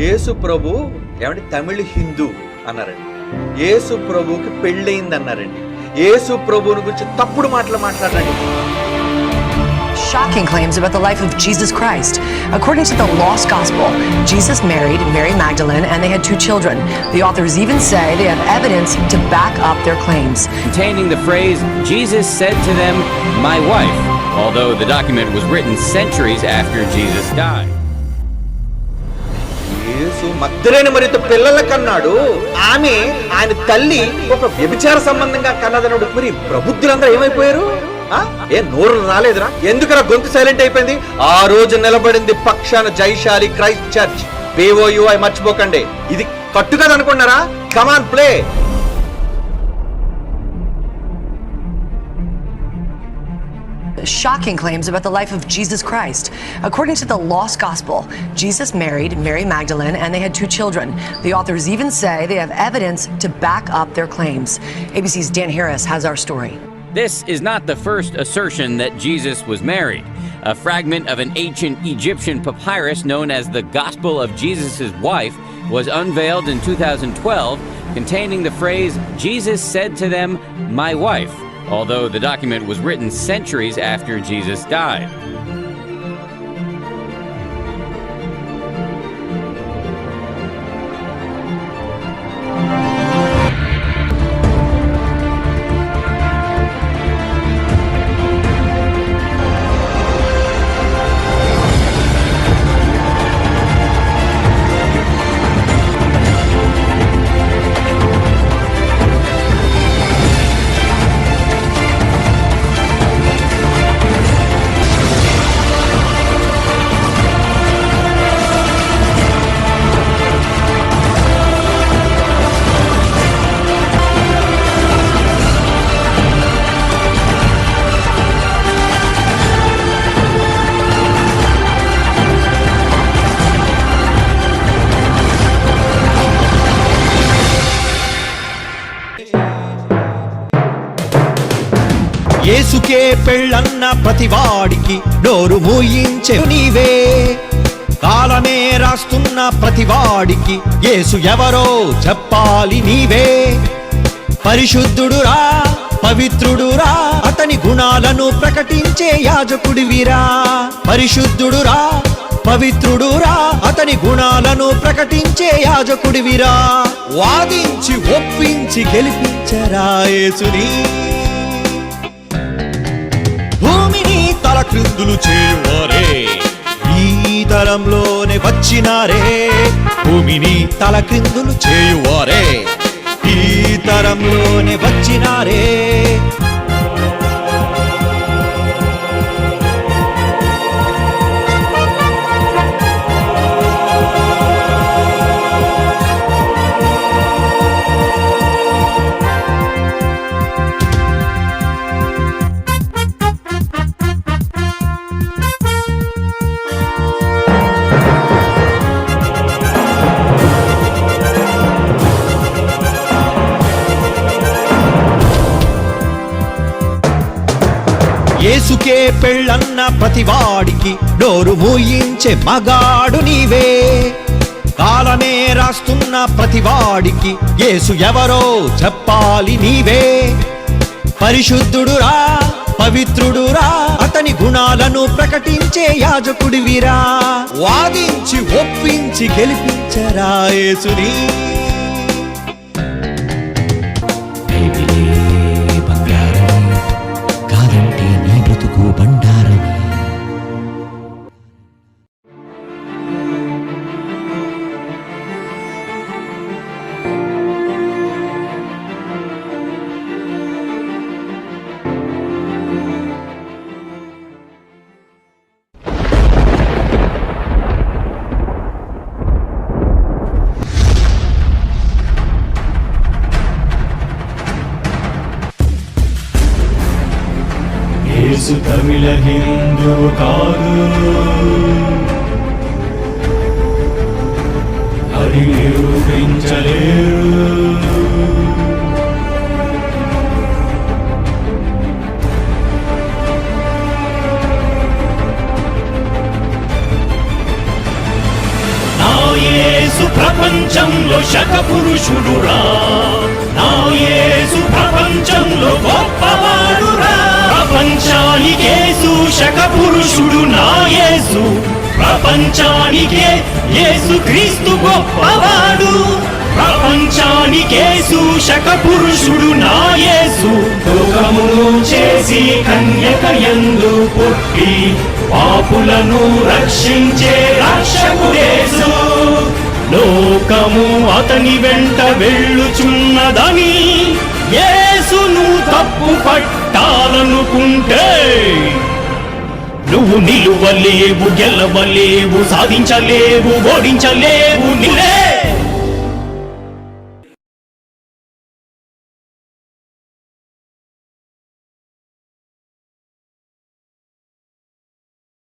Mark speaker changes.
Speaker 1: యేసు ప్రభు ఏమంటే తమిళ హిందూ అన్నారండి. యేసు ప్రభుకి పెళ్ళయింది అన్నారండి. యేసు ప్రభువుని గురించి తప్పుడు మాటలు మాట్లాడండి.
Speaker 2: Shocking claims about the life of Jesus Christ. According to the Lost Gospel, Jesus married Mary Magdalene and they had 2 children. The authors even say they have evidence to back up their claims.
Speaker 3: Containing the phrase, Jesus said to them, my wife, although the document was written centuries after Jesus died.
Speaker 1: యేసు మగ్దలేని మరియతో పిల్లల కన్నాడు. ఆమె ఆయన తల్లి ఒక వ్యభిచార సంబంధంగా కన్నదన్నాడు. మరి ప్రబుద్ధులందరూ ఏమైపోయారు? ఏ నోరు రాలేదురా? ఎందుకరా గొంతు సైలెంట్ అయిపోయింది? ఆ రోజు నిలబడింది పక్షాన జైశాలి క్రైస్ట్ చర్చ్. BOUI మర్చిపోకండి. ఇది కట్టు కదా అనుకున్నారా? కమాన్ play.
Speaker 2: Shocking claims about the life of Jesus Christ. According to the Lost Gospel, Jesus married Mary Magdalene and they had 2 children. The authors even say they have evidence to back up their claims. ABC's Dan Harris has our story.
Speaker 3: This is not the first assertion that Jesus was married. A fragment of an ancient Egyptian papyrus known as the Gospel of Jesus' Wife was unveiled in 2012, containing the phrase, Jesus said to them, my wife, although the document was written centuries after Jesus died.
Speaker 4: యేసుకే పెళ్ళన్న ప్రతివాడికి నోరు మూయించే నీవే. కాలమే రాస్తున్న ప్రతివాడికి యేసు ఎవరో చెప్పాలి నీవే. పరిశుద్ధుడురా, పవిత్రుడురా, అతని గుణాలను ప్రకటించే యాజకుడివిరా. పరిశుద్ధుడురా, పవిత్రుడురా, అతని గుణాలను ప్రకటించే యాజకుడివిరా. వాదించి ఒప్పించి గెలిపించరా యేసుని. భూమిని తలక్రిందులు చేయువారే ఈ తరంలోనే వచ్చినారే. భూమిని తలక్రిందులు చేయువారే ఈ తరంలోనే వచ్చినారే. యేసుకే పెళ్ళన్న ప్రతివాడికి నోరు మూయించే మగాడు నీవే. కాలమే రాస్తున్న ప్రతివాడికి యేసు ఎవరో చెప్పాలి నీవే. పరిశుద్ధుడురా, పవిత్రుడురా, అతని గుణాలను ప్రకటించే యాజకుడివిరా. వాదించి ఒప్పించి గెలిపించరా యేసుని.
Speaker 5: యేసు తమిళ హిందూ కాదు, అది నిరూపించలేరు. నా యేసు ప్రపంచంలో శక పురుషుడురా నా యేసు ప్రపంచంలో గొప్పవాడురా ప్రపంచానికేసు శక పురుషుడు నా యేసు ప్రపంచానికే యేసు క్రీస్తు గొప్పవాడు ప్రపంచానికేసు శక పురుషుడు నా యేసు లోకమును చేసి కన్యకయందు పుట్టి పాపులను రక్షించే రక్షకుడేసు లోకము అతని వెంట వెళ్ళుచున్నదని యేసును తప్పు పట్టాలనుకుంటే నువ్వు నిలువలేవు గెలవలేవు సాధించలేవు ఓడించలేవు నిలే